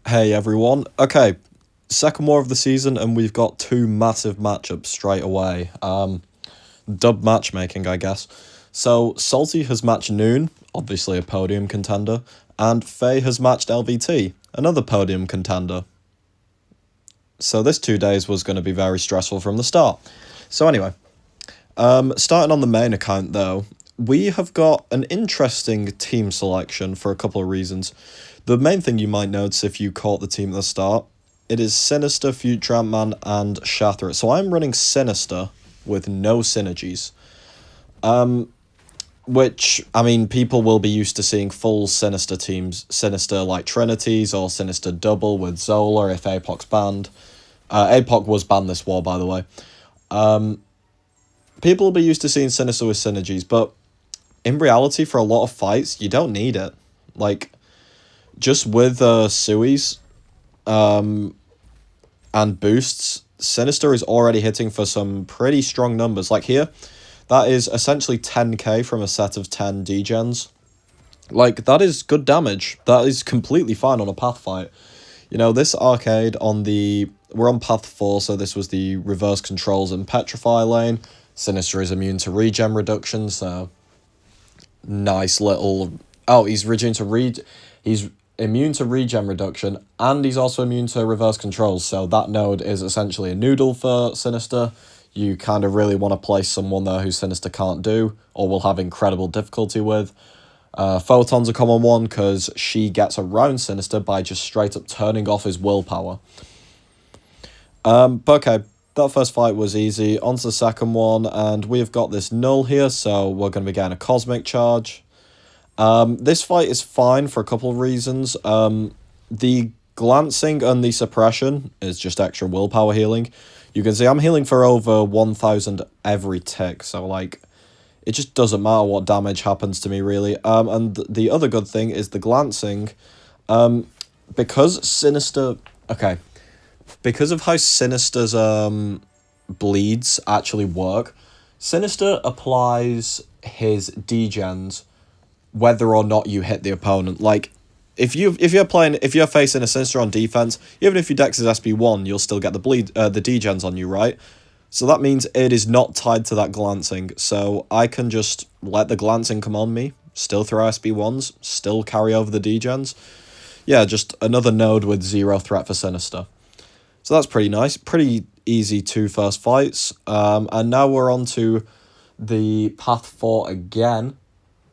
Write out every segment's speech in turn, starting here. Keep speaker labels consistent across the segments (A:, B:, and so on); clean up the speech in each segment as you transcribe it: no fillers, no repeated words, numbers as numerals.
A: Hey everyone. Okay, second war of the season, and we've got two massive matchups straight away. Dub matchmaking, I guess. So Salty has matched Noon, obviously a podium contender, and Faye has matched LVT, another podium contender. So this 2 days was going to be very stressful from the start. So anyway, starting on the main account though, we have got an interesting team selection for a couple of reasons. The main thing you might notice if you caught the team at the start, it is Sinister, Future Ant-Man, and Shatter. So I'm running Sinister with no synergies. Which, I mean, people will be used to seeing full Sinister teams, Sinister like Trinities, or Sinister Double with Zola if Apoch's banned. Apoch was banned this war, by the way. People will be used to seeing Sinister with synergies, but in reality, for a lot of fights, you don't need it. Like, just with Sui's and boosts, Sinister is already hitting for some pretty strong numbers. Like here, that is essentially 10k from a set of 10 degens. Like, that is good damage. That is completely fine on a path fight. You know, this arcade on the... We're on path 4, so this was the reverse controls and petrify lane. Sinister is immune to regen reduction, so... Nice little... Oh, he's immune to regen reduction, and he's also immune to reverse controls, so that node is essentially a noodle for Sinister. You kind of really want to place someone there who Sinister can't do, or will have incredible difficulty with. Photon's a common one, because she gets around Sinister by just straight up turning off his willpower. But okay, that first fight was easy. On to the second one, and we've got this Null here, so we're going to be getting a Cosmic Charge. This fight is fine for a couple of reasons. The glancing and the suppression is just extra willpower healing. You can see I'm healing for over 1,000 every tick, so like, it just doesn't matter what damage happens to me really. And the other good thing is the glancing. Because Sinister... Okay. Because of how Sinister's bleeds actually work, Sinister applies his degens whether or not you hit the opponent. Like, if you're facing a Sinister on defense, even if your dex is SB1, you'll still get the degens on you, right? So that means it is not tied to that glancing. So I can just let the glancing come on me, still throw SB1s, still carry over the degens. Yeah, just another node with zero threat for Sinister. So that's pretty nice. Pretty easy 2 first fights. And now we're on to the Path 4 again.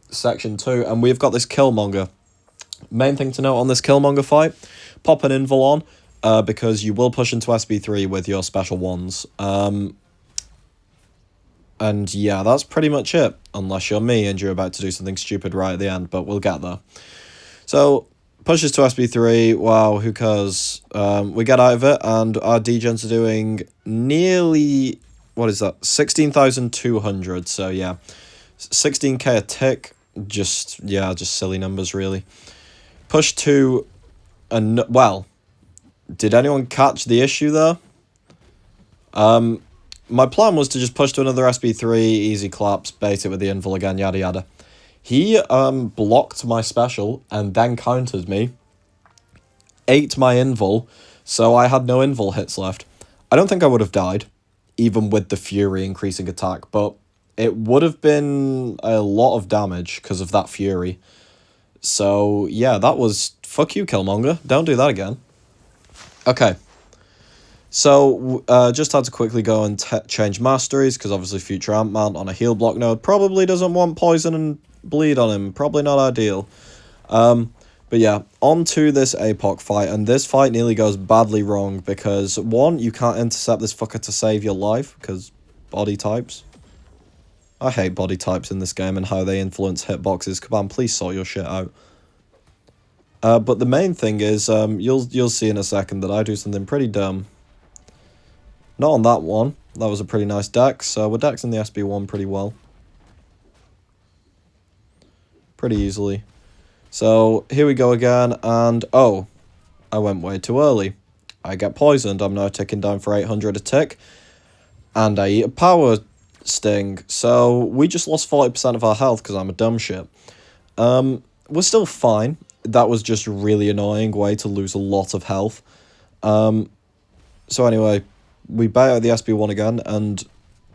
A: Section 2, and we've got this Killmonger. Main thing to note on this Killmonger fight, pop an invul on, because you will push into SB3 with your special ones. And yeah, that's pretty much it, unless you're me and you're about to do something stupid right at the end, but we'll get there. So, pushes to SB3, wow, who cares? We get out of it, and our degens are doing nearly, what is that, 16,200, so yeah, 16k a tick. Just silly numbers, really. Push to... well, did anyone catch the issue there? My plan was to just push to another SB3, easy claps, bait it with the invul again, yada yada. He blocked my special and then countered me, ate my invul, so I had no invul hits left. I don't think I would have died, even with the Fury increasing attack, but it would have been a lot of damage because of that Fury. So, yeah, that was... Fuck you, Killmonger. Don't do that again. Okay. So, just had to quickly go and change masteries, because obviously Future Ant-Man on a heal block node probably doesn't want poison and bleed on him. Probably not ideal. But yeah, on to this Apoch fight, and this fight nearly goes badly wrong, because, one, you can't intercept this fucker to save your life, because body types... I hate body types in this game and how they influence hitboxes. Come on, please sort your shit out. But the main thing is, you'll see in a second that I do something pretty dumb. Not on that one. That was a pretty nice dex, so we're dexing the SB1 pretty well. Pretty easily. So, here we go again, and oh, I went way too early. I get poisoned. I'm now ticking down for 800 a tick. And I eat a power sting, so we just lost 40% of our health because I'm a dumb shit. We're still fine. that was just a really annoying way to lose a lot of health. So anyway, we bait out the SB1 again, and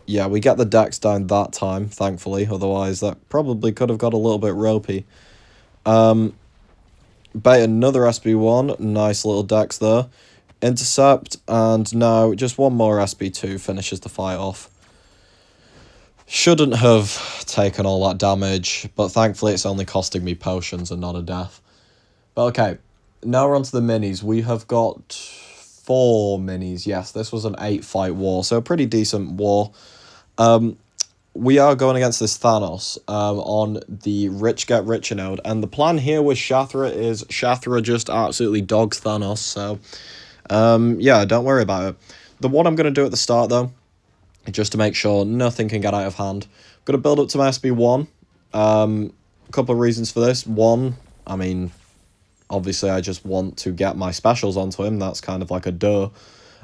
A: yeah, we get the dex down that time, thankfully. Otherwise, that probably could have got a little bit ropey. Bait another SB1, nice little dex there. Intercept, and now just one more SB2 finishes the fight off. Shouldn't have taken all that damage, but thankfully it's only costing me potions and not a death. But okay, now we're on to the minis. We have got 4 minis. Yes, this was an 8-fight war, so a pretty decent war. We are going against this Thanos on the Rich Get Richer node, and the plan here with Shathra is Shathra just absolutely dogs Thanos, so yeah, don't worry about it. The one I'm going to do at the start, though, just to make sure nothing can get out of hand, I'm going to build up to my SB1. A couple of reasons for this. One, I mean, obviously I just want to get my specials onto him. That's kind of like a duh.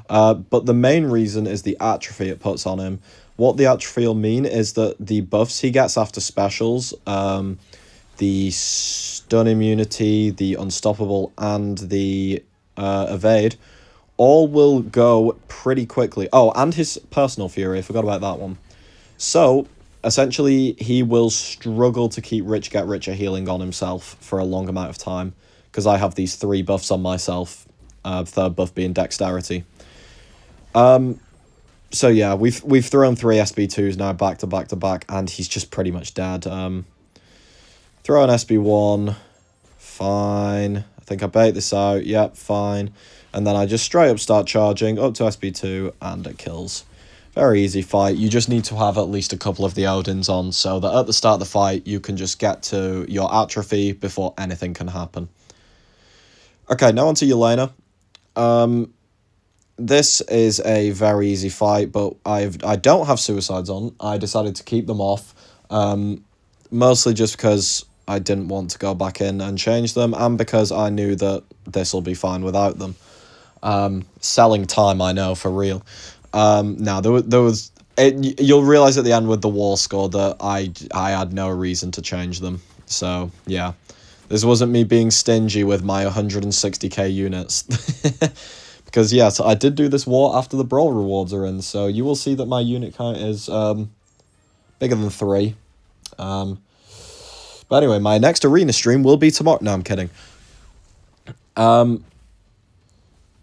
A: But the main reason is the atrophy it puts on him. What the atrophy will mean is that the buffs he gets after specials, the stun immunity, the unstoppable, and the evade, all will go pretty quickly. Oh, and his personal fury, I forgot about that one. So, essentially, he will struggle to keep Rich Get Richer healing on himself for a long amount of time, because I have these 3 buffs on myself, third buff being dexterity. So yeah, we've thrown 3 SB2s now back to back to back, and he's just pretty much dead. Throw an SB1, fine. I think I bait this out, yep, fine. And then I just straight up start charging up to SB2, and it kills. Very easy fight. You just need to have at least a couple of the Odins on, so that at the start of the fight, you can just get to your atrophy before anything can happen. Okay, now on to Yelena. This is a very easy fight, but I don't have suicides on. I decided to keep them off, mostly just because I didn't want to go back in and change them, and because I knew that this will be fine without them. Selling time, I know, for real. Now, there was you'll realise at the end with the war score that I had no reason to change them. So, yeah. This wasn't me being stingy with my 160k units. Because, yes, I did do this war after the Brawl rewards are in, so you will see that my unit count is bigger than 3. But anyway, my next arena stream will be tomorrow. No, I'm kidding.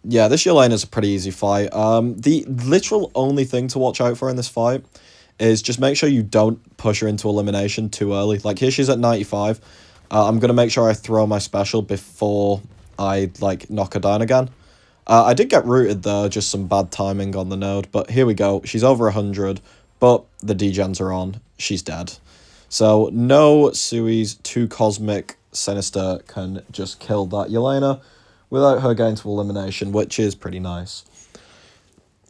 A: Yeah, this Yelena is a pretty easy fight. The literal only thing to watch out for in this fight is just make sure you don't push her into elimination too early. Like, here she's at 95. I'm going to make sure I throw my special before I, like, knock her down again. I did get rooted, though, just some bad timing on the node. But here we go. She's over 100, but the degens are on. She's dead. So, no Sui's 2 Cosmic Sinister can just kill that Yelena without her going to elimination, which is pretty nice.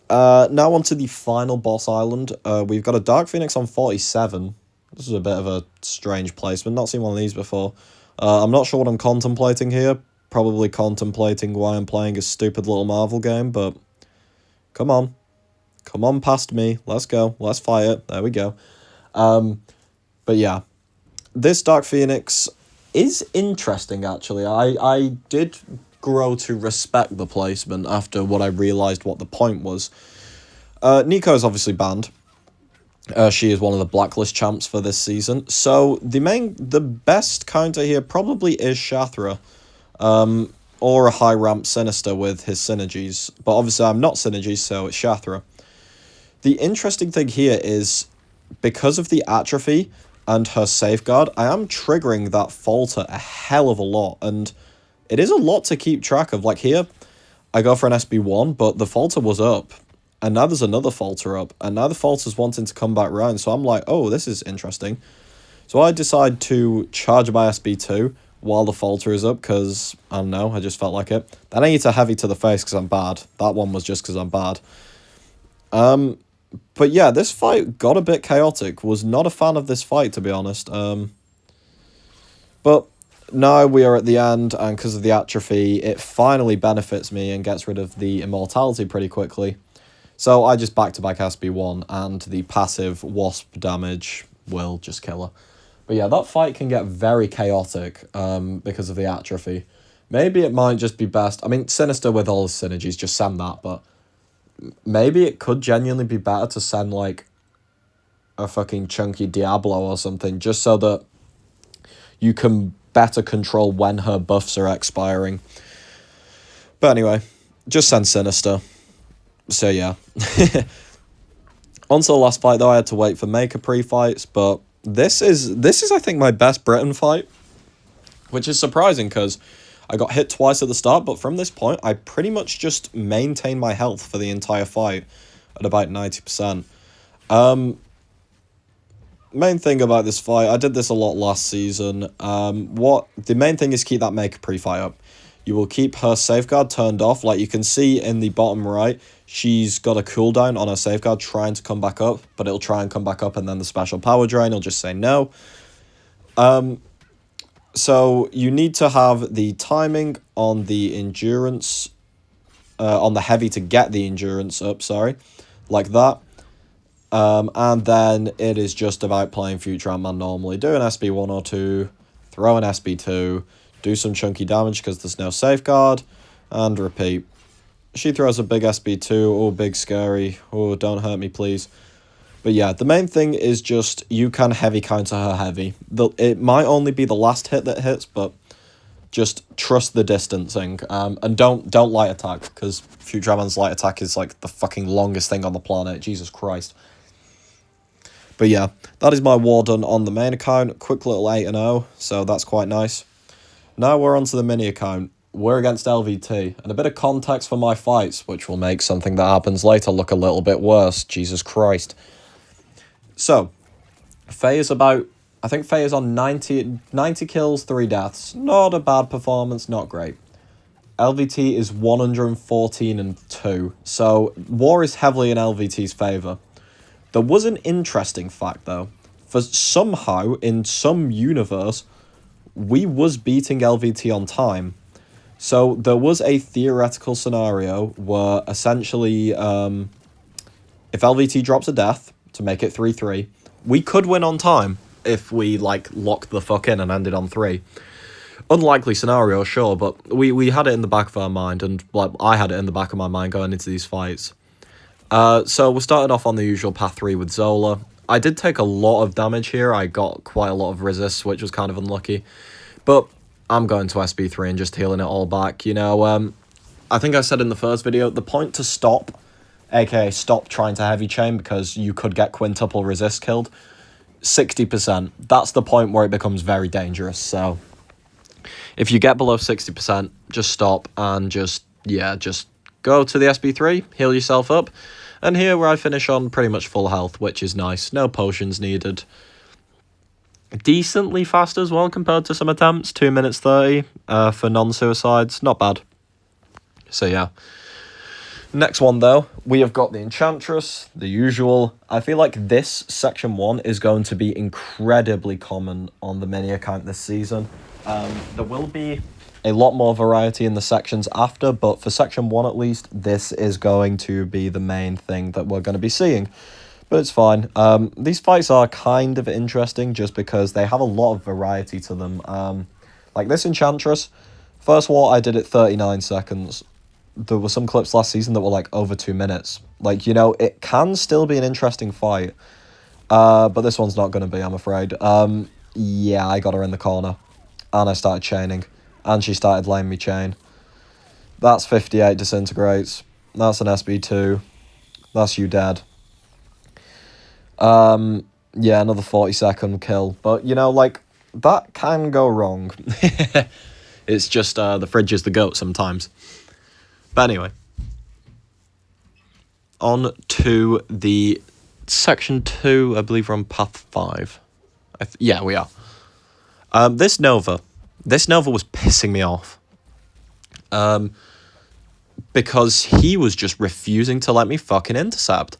A: Now on to the final boss island. We've got a Dark Phoenix on 47. This is a bit of a strange placement. Not seen one of these before. I'm not sure what I'm contemplating here. Probably contemplating why I'm playing a stupid little Marvel game, but come on. Come on past me. Let's go. Let's fight it. There we go. But yeah, this Dark Phoenix is interesting, actually. I did grow to respect the placement after what I realised what the point was. Nico is obviously banned. She is one of the blacklist champs for this season. So the best counter here probably is Shathra. Or a high ramp Sinister with his synergies. But obviously I'm not synergies, so it's Shathra. The interesting thing here is, because of the atrophy and her safeguard, I am triggering that falter a hell of a lot. And it is a lot to keep track of. Like here, I go for an SB1, but the falter was up. And now there's another falter up. And now the falter's wanting to come back round. So I'm like, oh, this is interesting. So I decide to charge my SB2 while the falter is up, because, I don't know, I just felt like it. Then I need to heavy to the face because I'm bad. That one was just because I'm bad. But yeah, this fight got a bit chaotic. Was not a fan of this fight, to be honest. But now we are at the end, and because of the atrophy, it finally benefits me and gets rid of the immortality pretty quickly. So I just back-to-back SB1, and the passive wasp damage will just kill her. But yeah, that fight can get very chaotic because of the atrophy. Maybe it might just be best. I mean, Sinister with all his synergies, just send that, but maybe it could genuinely be better to send, like, a fucking chunky Diablo or something, just so that you can better control when her buffs are expiring. But anyway, just send Sinister. So yeah. On to the last fight, though. I had to wait for Maker pre-fights, but this is I think my best Britain fight, which is surprising because I got hit twice at the start, but from this point I pretty much just maintained my health for the entire fight at about 90%. Main thing about this fight, I did this a lot last season. The main thing is keep that Maker pre-fight up. You will keep her safeguard turned off. Like you can see in the bottom right, she's got a cooldown on her safeguard trying to come back up, but it'll try and come back up, and then the special power drain will just say no. So you need to have the timing on the endurance, on the heavy to get the endurance up, sorry, like that. And then it is just about playing Future Ant-Man normally. Do an SB1 or 2, throw an SB2, do some chunky damage because there's no safeguard, and repeat. She throws a big SB2, oh, big scary, oh, don't hurt me, please. But yeah, the main thing is just you can heavy counter her heavy. It might only be the last hit that hits, but just trust the distancing. And don't light attack, because Future Ant-Man's light attack is like the fucking longest thing on the planet. Jesus Christ. But yeah, that is my war done on the main account. Quick little 8-0, so that's quite nice. Now we're on to the mini account. We're against LVT, and a bit of context for my fights, which will make something that happens later look a little bit worse. Jesus Christ. So, Faye is about, I think Faye is on 90 kills, 3 deaths. Not a bad performance, not great. LVT is 114 and 2, so war is heavily in LVT's favour. There was an interesting fact, though. For somehow, in some universe, we was beating LVT on time. So there was a theoretical scenario where essentially if LVT drops a death to make it 3-3, we could win on time if we like locked the fuck in and ended on 3. Unlikely scenario, sure, but we had it in the back of our mind, and like I had it in the back of my mind going into these fights. So we're starting off on the usual path 3 with Zola. I did take a lot of damage here. I got quite a lot of resists, which was kind of unlucky. But I'm going to SB3 and just healing it all back. You know, I think I said in the first video, the point to stop, aka stop trying to heavy chain because you could get quintuple resist killed, 60%. That's the point where it becomes very dangerous. So if you get below 60%, just stop and just go to the SB3, heal yourself up. And here where I finish on pretty much full health, which is nice. No potions needed. Decently fast as well compared to some attempts. 2 minutes 30 for non-suicides. Not bad. So yeah. Next one though, we have got the Enchantress, the usual. I feel like this section 1 is going to be incredibly common on the mini account this season. There will be a lot more variety in the sections after, but for section 1 at least, this is going to be the main thing that we're going to be seeing. But it's fine. These fights are kind of interesting just because they have a lot of variety to them. Like this Enchantress, first war I did it 39 seconds. There were some clips last season that were like over 2 minutes. Like, you know, it can still be an interesting fight. But this one's not going to be, I'm afraid. Yeah, I got her in the corner. And I started chaining. And she started laying me chain. That's 58 disintegrates. That's an SB2. That's you dead. Yeah, another 40-second kill. But, you know, like, that can go wrong. It's just the fridge is the goat sometimes. But anyway. On to the section 2. I believe we're on path 5. Yeah, we are. This Nova was pissing me off. Because he was just refusing to let me fucking intercept.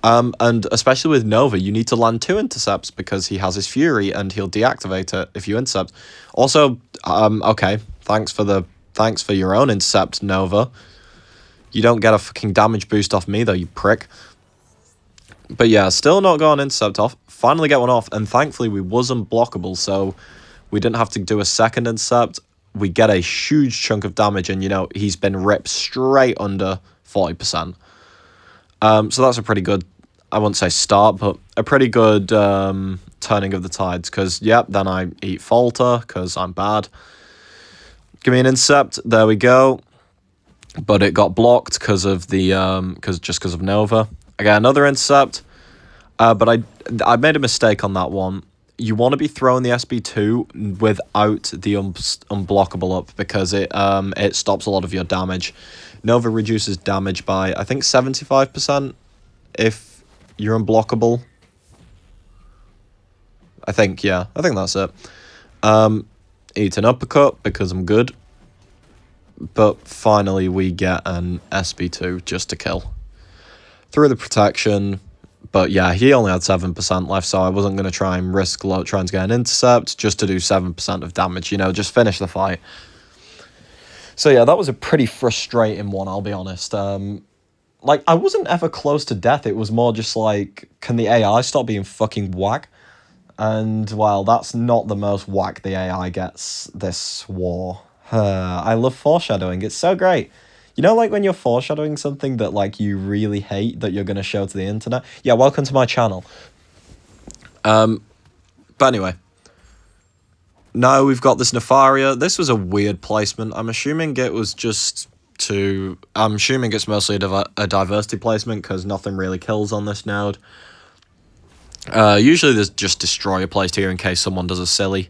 A: And especially with Nova, you need to land 2 intercepts because he has his Fury and he'll deactivate it if you intercept. Also, okay, thanks for your own intercept, Nova. You don't get a fucking damage boost off me though, you prick. But yeah, still not got an intercept off. Finally get one off, and thankfully we was unblockable, so we didn't have to do a second intercept. We get a huge chunk of damage, and, you know, he's been ripped straight under 40%. So that's a pretty good, I wouldn't say start, but a pretty good turning of the tides, because, yep, then I eat Falter, because I'm bad. Give me an intercept, there we go. But it got blocked because of the, because of Nova. I get another intercept, but I made a mistake on that one. You want to be throwing the SB2 without the unblockable up, because it stops a lot of your damage. Nova reduces damage by, I think, 75% if you're unblockable. I think that's it. Eat an uppercut because I'm good. But finally we get an SB2 just to kill. Through the protection. But yeah, he only had 7% left, so I wasn't going to try and risk trying to get an intercept just to do 7% of damage, you know, just finish the fight. So yeah, that was a pretty frustrating one, I'll be honest. Like, I wasn't ever close to death, it was more just like, can the AI stop being fucking whack? And, well, that's not the most whack the AI gets this war. I love foreshadowing, it's so great. You know, like when you're foreshadowing something that, like, you really hate that you're going to show to the internet? Yeah, welcome to my channel. But anyway. Now we've got this Nefaria. This was a weird placement. I'm assuming it was just to... I'm assuming it's mostly a diversity placement, because nothing really kills on this node. Usually there's just Destroyer placed here in case someone does a silly.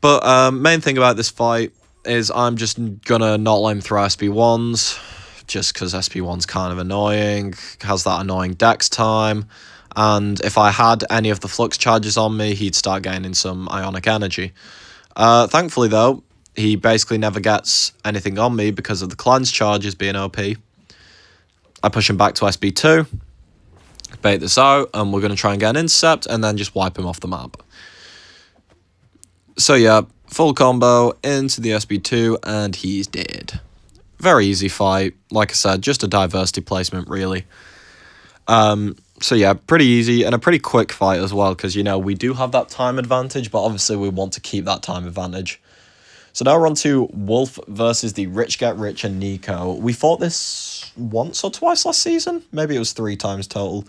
A: But main thing about this fight is I'm just gonna not let him throw SB1s, just because SB1's kind of annoying, has that annoying dex time, and if I had any of the flux charges on me, he'd start gaining some ionic energy. Thankfully though, he basically never gets anything on me because of the cleanse charges being OP. I push him back to SB2, bait this out, and we're going to try and get an intercept, and then just wipe him off the map. So yeah, full combo into the SB2, and he's dead. Very easy fight. Like I said, just a diversity placement, really. So yeah, pretty easy, and a pretty quick fight as well, because, you know, we do have that time advantage, but obviously we want to keep that time advantage. So now we're on to Wolf versus the Rich Get Rich and Nico. We fought this once or twice last season. Maybe it was 3 times total.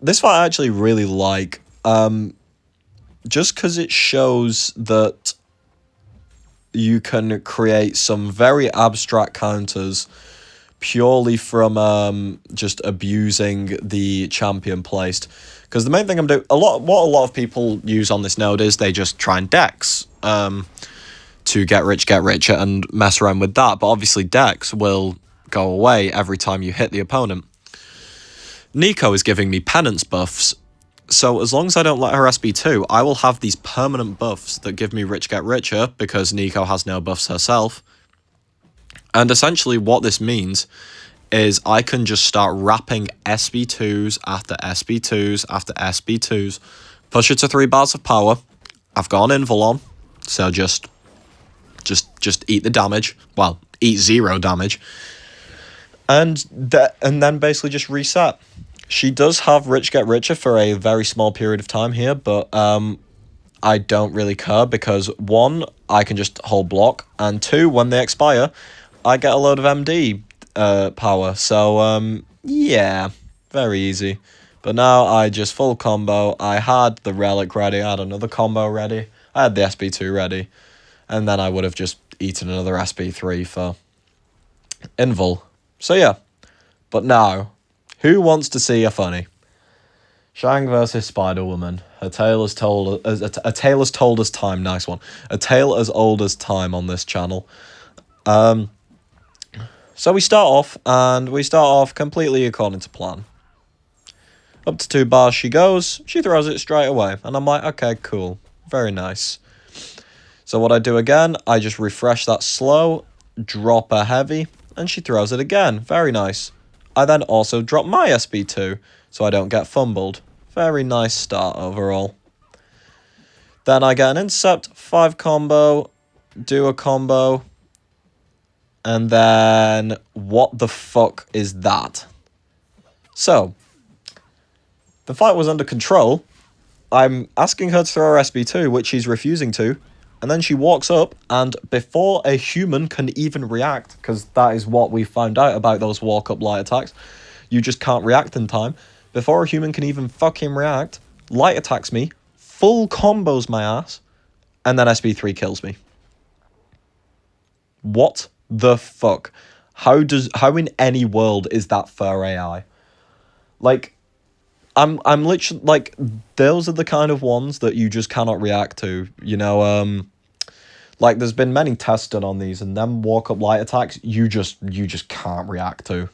A: This fight I actually really like. Just because it shows that you can create some very abstract counters purely from just abusing the champion placed. Because the main thing I'm doing, what a lot of people use on this node is they just try and dex to get rich, and mess around with that. But obviously dex will go away every time you hit the opponent. Nico is giving me penance buffs, so as long as I don't let her SB2, I will have these permanent buffs that give me rich get richer, because Nico has no buffs herself. And essentially what this means is I can just start wrapping SB2s after SB2s after SB2s, push it to 3 bars of power. I've got an invul on, so just eat the damage. Well, eat 0 damage. And then basically just reset. She does have Rich Get Richer for a very small period of time here, but I don't really care, because 1, I can just hold block, and 2, when they expire, I get a load of MD power. So, yeah, very easy. But now I just full combo. I had the Relic ready, I had another combo ready, I had the SB2 ready, and then I would have just eaten another SB3 for invul. So yeah, but now, who wants to see a funny? Shang versus Spider-Woman. A tale as told as time. Nice one. A tale as old as time on this channel. So we start off, completely according to plan. Up to 2 bars she goes. She throws it straight away, and I'm like, okay, cool, very nice. So what I do again, I just refresh that slow, drop a heavy, and she throws it again. Very nice. I then also drop my SB2, so I don't get fumbled. Very nice start overall. Then I get an intercept, 5 combo, do a combo, and then what the fuck is that? So, the fight was under control. I'm asking her to throw her SB2, which she's refusing to. And then she walks up, and before a human can even react, because that is what we found out about those walk-up light attacks, you just can't react in time. Before a human can even fucking react, light attacks me, full combos my ass, and then SB3 kills me. What the fuck? How in any world is that fair AI? Like, I'm literally, like, those are the kind of ones that you just cannot react to, you know. Like, there's been many tests done on these, and them walk-up light attacks, you just can't react to.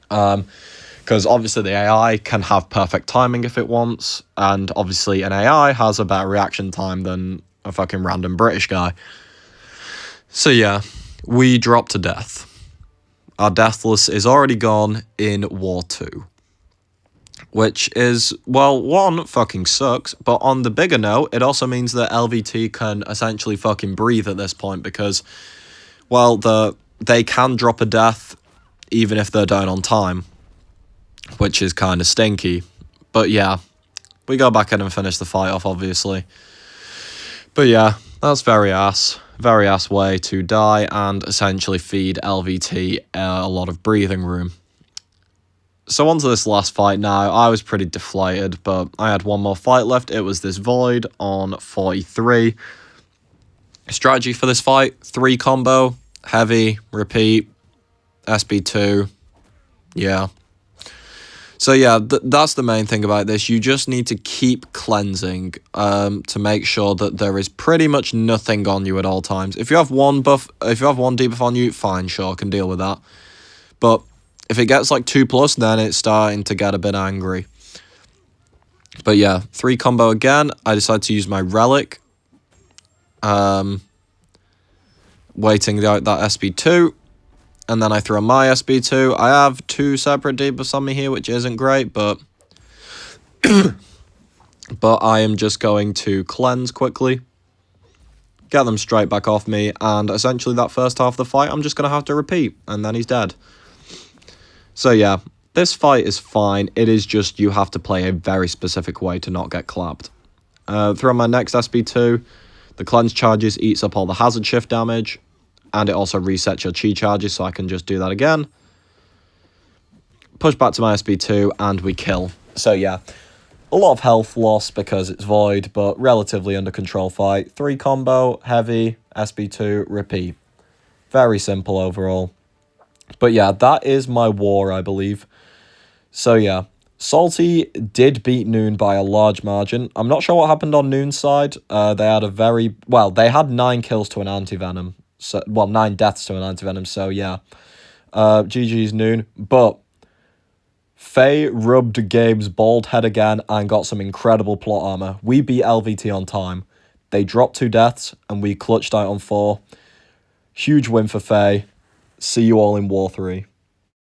A: Because obviously the AI can have perfect timing if it wants, and obviously an AI has a better reaction time than a fucking random British guy. So yeah, we drop to death. Our Deathless is already gone in War 2. Which is, well, one, fucking sucks, but on the bigger note, it also means that LVT can essentially fucking breathe at this point because, well, they can drop a death even if they're down on time, which is kind of stinky. But yeah, we go back in and finish the fight off, obviously. But yeah, that's very ass way to die and essentially feed LVT a lot of breathing room. So on to this last fight now. I was pretty deflated, but I had one more fight left. It was this Void on 43. Strategy for this fight, 3 combo, heavy, repeat, SB2. Yeah. So yeah, that's the main thing about this. You just need to keep cleansing to make sure that there is pretty much nothing on you at all times. If you have one debuff on you, fine, sure, can deal with that. But if it gets like 2+, then it's starting to get a bit angry. But yeah, 3 combo again. I decided to use my Relic. Waiting out that SB2. And then I throw my SB2. I have 2 separate debuffs on me here, which isn't great, but but I am just going to cleanse quickly. Get them straight back off me. And essentially that first half of the fight, I'm just going to have to repeat. And then he's dead. So yeah, this fight is fine. It is just you have to play a very specific way to not get clapped. Throw my next SB2. The cleanse charges eats up all the hazard shift damage. And it also resets your chi charges, so I can just do that again. Push back to my SB2, and we kill. So yeah, a lot of health loss because it's Void, but relatively under control fight. 3 combo, heavy, SB2, repeat. Very simple overall. But yeah, that is my war, I believe. So yeah, Salty did beat Newn by a large margin. I'm not sure what happened on Newn's side. They had 9 kills to an anti-venom. So, 9 deaths to an anti-venom, so yeah. GG's Newn. But Faye rubbed Gabe's bald head again and got some incredible plot armor. We beat LVT on time. They dropped 2 deaths, and we clutched out on 4. Huge win for Faye. See you all in War 3.